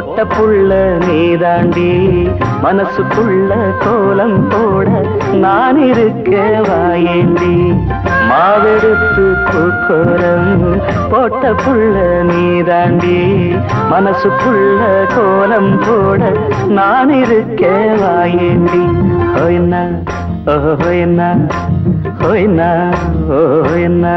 போட்ட புள்ள நீதாண்டி மனசுக்குள்ள கோலம் போட நான் இருக்க வாயேண்டி மாவெடுத்து பூக்கோரம் போட்ட புள்ள நீதாண்டி மனசுக்குள்ள கோலம் போட நான் இருக்க வாயேண்டி ஹோய்னா ஹோய்னா ஹோய்னா ஹோய்னா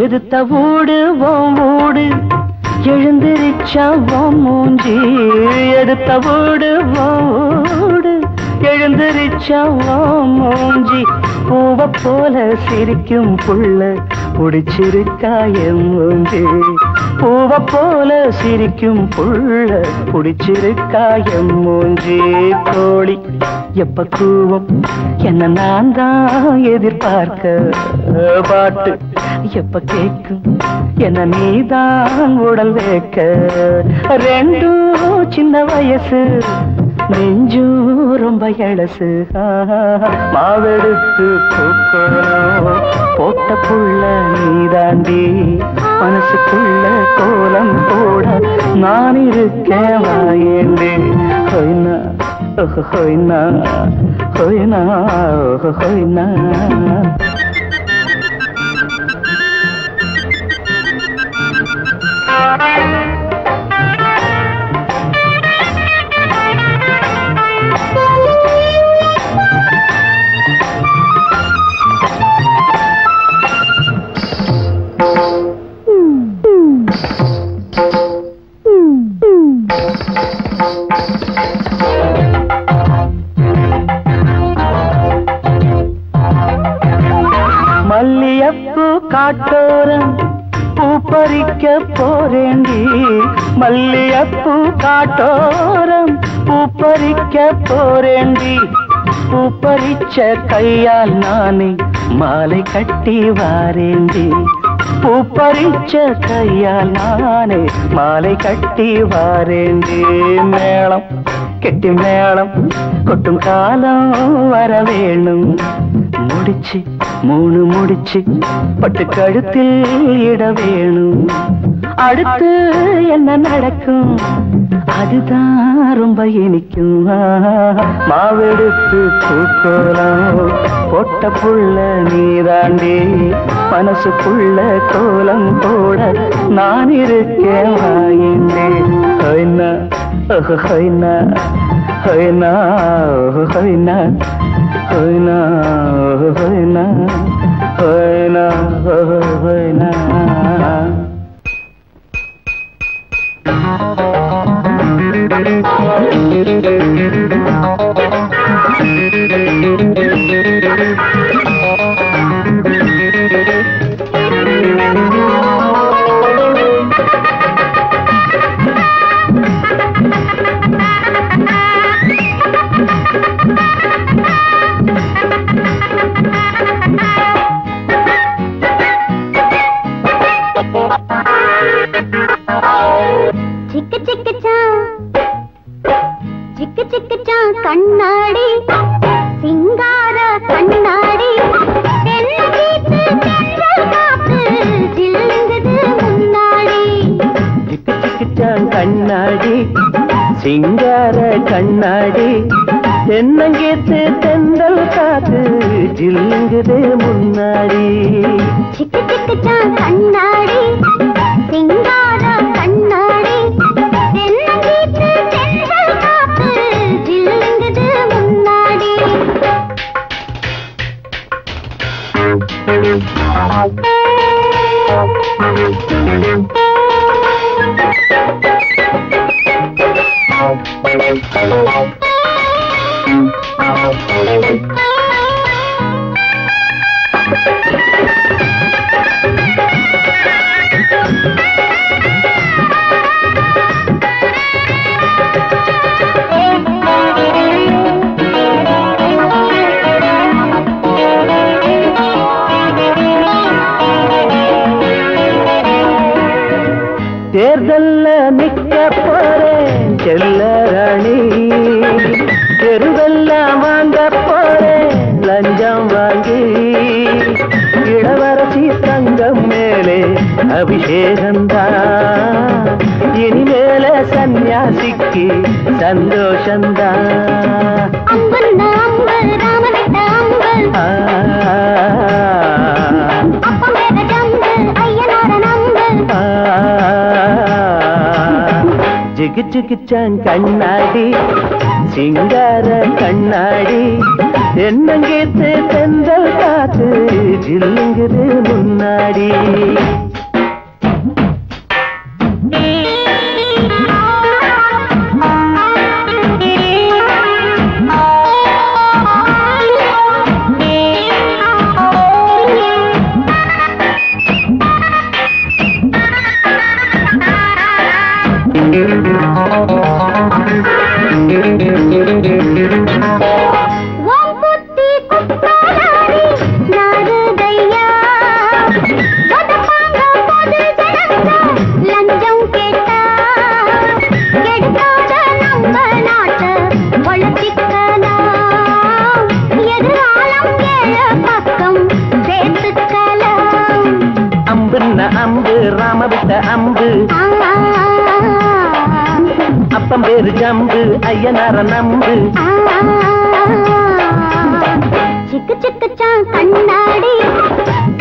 எதுத்த வீடு ஓடு எழுந்திருச்சா மூஞ்சி எடுத்த வீடு ஓடு எழுந்திருச்சா மூஞ்சி பூவ போல சிரிக்கும் புள்ள புடிச்சிருக்கா என் மூஞ்சி பூவ போல சிரிக்கும் புள்ள புடிச்சிருக்கா என் மூஞ்சி கோழி எப்ப கூவும் என்ன நான் தான் எதிர்பார்க்க பாட்டு எப்ப கேட்கும் என்ன நீதான் உடல் வைக்க ரெண்டும் சின்ன வயசு நெஞ்சும் ரொம்ப எழசு மாவெடுத்து பூக்கோலம் போட்ட புள்ள நீதாண்டி மனசுக்குள்ள கோலம் போட நான் இருக்கேன் வாயேண்டி ஹொய்னா ஹொய்னா ஹொய்னா ஹொய்னா மல்லியப்பூ காட்டோரம் பூ பறிக்க போறேண்டி மல்லியப்பூ காட்டோரம் பூ பறிக்க போறேண்டி பூ பறிச்ச கையால் நானே மாலை கட்டி வாரேண்டி பூ பறிச்ச கையால் நானே மாலை கட்டி வாரேண்டி மேளம் கெட்டி மேளம் கொட்டும் காலம் வர வேணும் முடிச்சு மூணு முடிச்சு பட்டு கழுத்தில் இட வேணும் அடுத்து என்ன நடக்கும் அதுதான் ரொம்ப இனிக்கும் மாவெடுத்து பூக்கோலம் போட்ட புள்ள நீதாண்டி மனசுக்குள்ள கோலம் போட நான் இருக்கேன் வாயின்றே ஹொய்னா ஹொய்னா ஹொய்னா ஹொய்னா ஹொய்னா ஹொய்னா ஹொய்னா ஹொய்னா கண்ணாடி சிங்கார கண்ணாடி முன்னாடி கண்ணாடி சிங்கார கண்ணாடி தென்னங்கேத்து தென்றல் காத்து ஜில்லுங்குது முன்னாடி சிக்கு சிக்கு கண்ணாடி சிங்கார கண்ணாடி தென்னங்கேத்து தென்றல் காத்து ஜில்லுங்குது முன்னாடி தேர்தல்ல நிக்க போறேன் செல்ல ராணி, தெருவெல்லாம் வாங்க போறேன் லஞ்சம் வாங்கி, இளவரசி தங்கம் மேலே அபிஷேகந்தான், இனிமேல சன்னியாசிக்கு சந்தோஷந்தான். ஜிகு ஜிகிச்சான் கண்ணாடி சிங்கார கண்ணாடி, என்னங்கேத்து தென்றல் காத்து ஜில்லுங்குது முன்னாடி. அம்பு ராமவிட்ட அம்பு, அப்பம் பேரு ஜம்பு, ஐயனார நம்பு. சிக்கு சிக்குச்சான் கண்ணாடி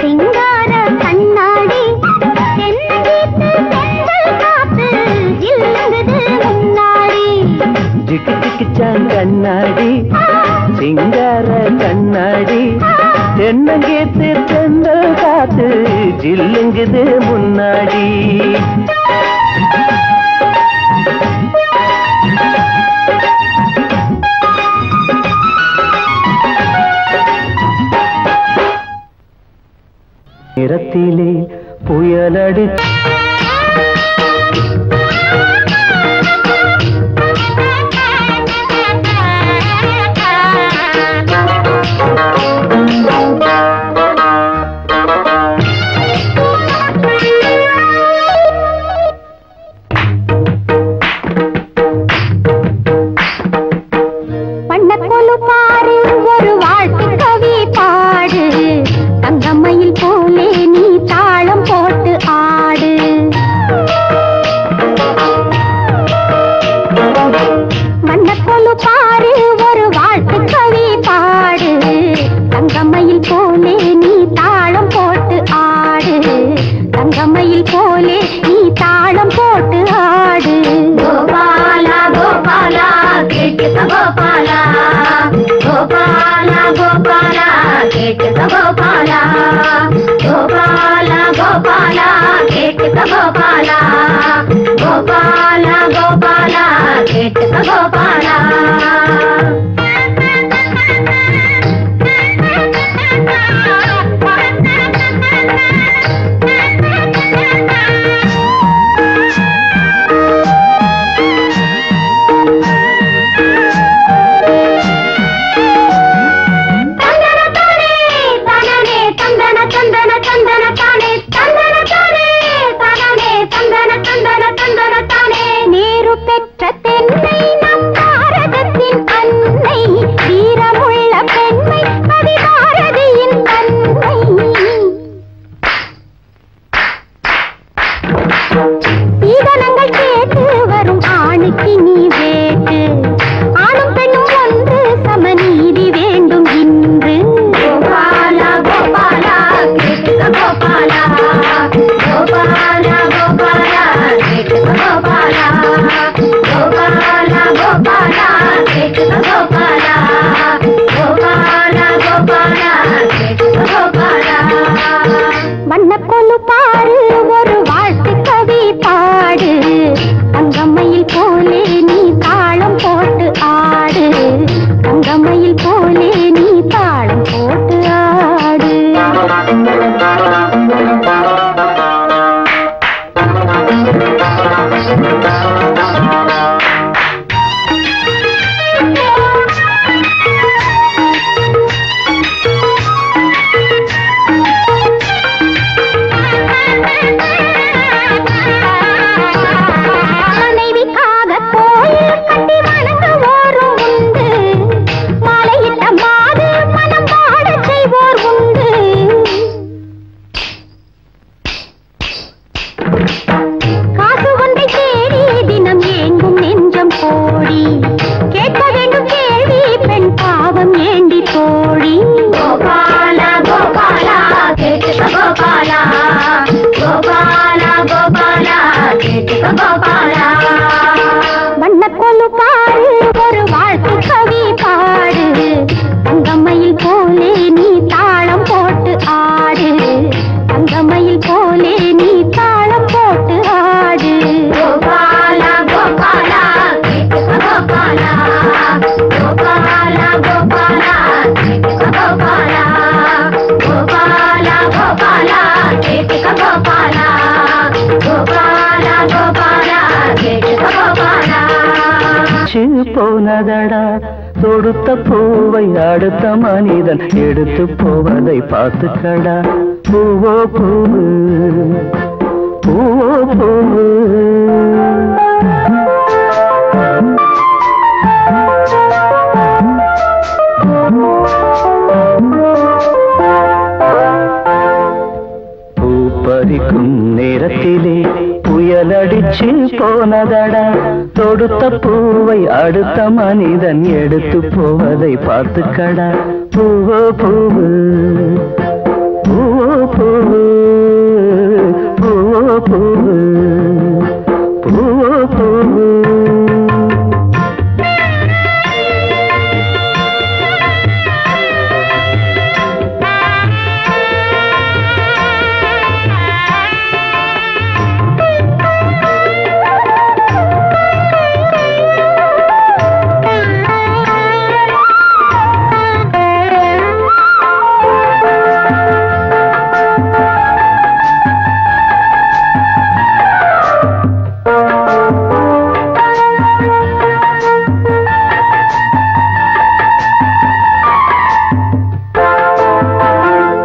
சிங்கார கண்ணாடி, ஜிக்கு ஜிக்கிச்சான் கண்ணாடி சிங்கார கண்ணாடி, தென்னங்கேத்து தென்றல் காத்து ஜில்லுங்குது முன்னாடி. நிறத்திலே புயலடி நீரு பெற்ற தென்னை நம் பாரதத்தில் போனதடா தொடுத்த பூவை அடுத்த மனிதன் எடுத்து போவதை பார்த்துக்கடா பூவோ பூவு பூவோ பூவு பூப்பறிக்கும் நேரத்திலே புயலடிச்சு போனதடா தொடுத்த பூவை அடுத்த மனிதன் எடுத்து போவதை பார்த்துக்கடா பூவோ பூவு பூவோ பூவு பூவோ பூவு பூவோ பூவு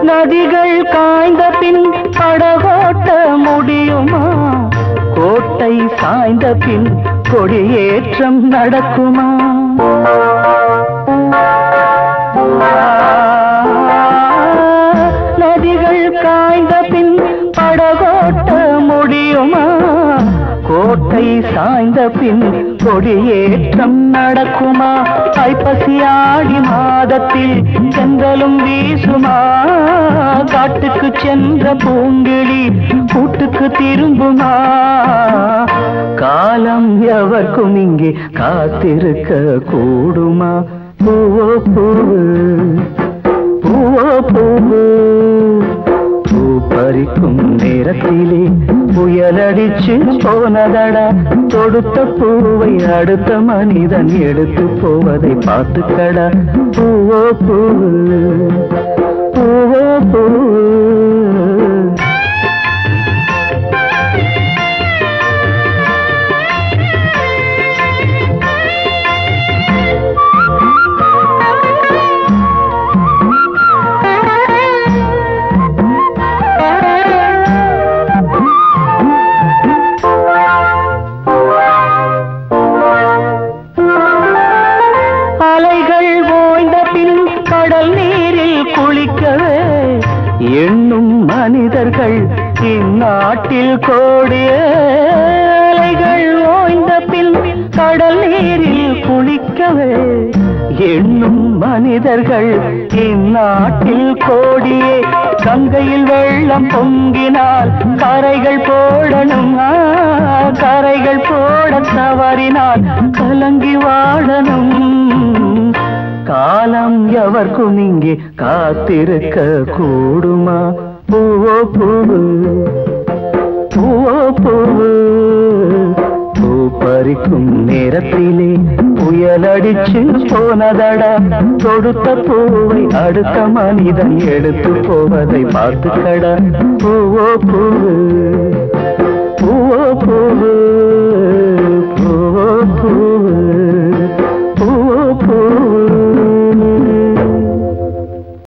நதிகள் காய்ந்த பின் படகோட்ட முடியுமா கோட்டை சாய்ந்த பின் கொடியேற்றம் நடக்குமா நதிகள் காய்ந்த பின் படகோட்ட முடியுமா கோட்டை சாய்ந்த பின் கொடியேற்றம் நடக்குமா ஐப்பசி ஆடி மாதத்தில் சென்றலும் வீசுமா காட்டுக்கு சென்ற பூங்கிழி கூட்டுக்கு திரும்புமா காலம் எவர்க்கும் இங்கே காத்திருக்க கூடுமா பூவோ பூவு பூவோ பூவு பூ பறிக்கும் நேரத்திலே புயலடிச்சு போனதடா தொடுத்த பூவை அடுத்த மனிதன் எடுத்து போவதை பார்த்துக்கடா பூவோ பூவு பூவோ பூவு எண்ணும் மனிதர்கள் இந்நாட்டில் கோடிய அலைகள் ஓய்ந்த பின் கடல் நீரில் குளிக்கவே எண்ணும் மனிதர்கள் இந்நாட்டில் கோடியே கங்கையில் வெள்ளம் பொங்கினால் கரைகள் போடணும் கரைகள் போட தவறினால் கலங்கி வாழணும் காலம் எவர்க்கும் இங்கே காத்திருக்க கூடுமா பூவோ பூவு பூவோ பூவு பூ பறிக்கும் நேரத்திலே புயலடிச்சு போனதடா தொடுத்த பூவை அடுத்த மனிதன் எடுத்து போவதை பார்த்துக்கடா பூவோ பூவு பூவோ பூவு பூவோ பூவு